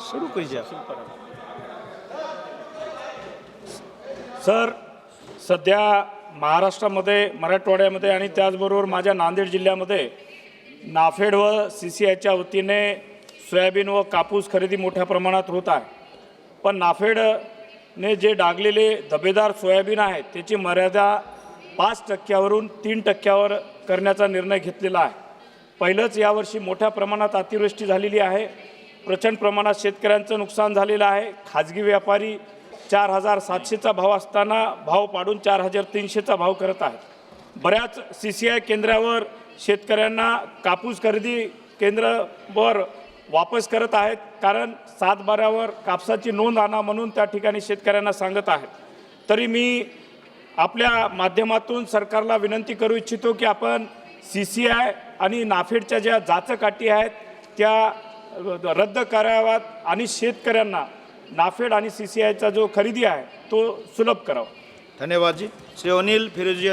सुरू कीजिए। सर, सध्या महाराष्ट्रामध्ये, मराठवाड्यामध्ये आणि त्याचबरोबर माझ्या नांदेड जिल्ह्यामध्ये नाफेड व CCIच्या वतीने सोयाबीन व कापूस खरेदी मोठ्या प्रमाणात होत आहे। पण नाफेडने जे डागलेले धबेदार सोयाबीन आहे त्याची मर्यादा 5% 3% करण्याचा निर्णय घेतलेला आहे। पहिलंच यावर्षी मोठ्या प्रमाणात अतिवृष्टी झालेली आहे, प्रचंड प्रमाणात शेतकऱ्यांचं नुकसान झालेलं आहे। खाजगी व्यापारी 4700चा भाव असताना भाव पाडून 4300चा भाव करत आहेत। बऱ्याच CCI केंद्रावर शेतकऱ्यांना कापूस खरेदी केंद्रावर वापस करत आहेत, कारण 7/12वर कापसाची नोंद आणा म्हणून त्या ठिकाणी शेतकऱ्यांना सांगत आहेत। तरी मी आपल्या माध्यमातून सरकारला विनंती करू इच्छितो की आपण CCI आणि नाफेडच्या ज्या जाचकाठी आहेत त्या रद्द कराव्यात आणि शेतकऱ्यांना नाफेड आणि CCIचा जो खरेदी आहे तो सुलभ करावा। धन्यवाद जी। श्री अनिल फिरोजी।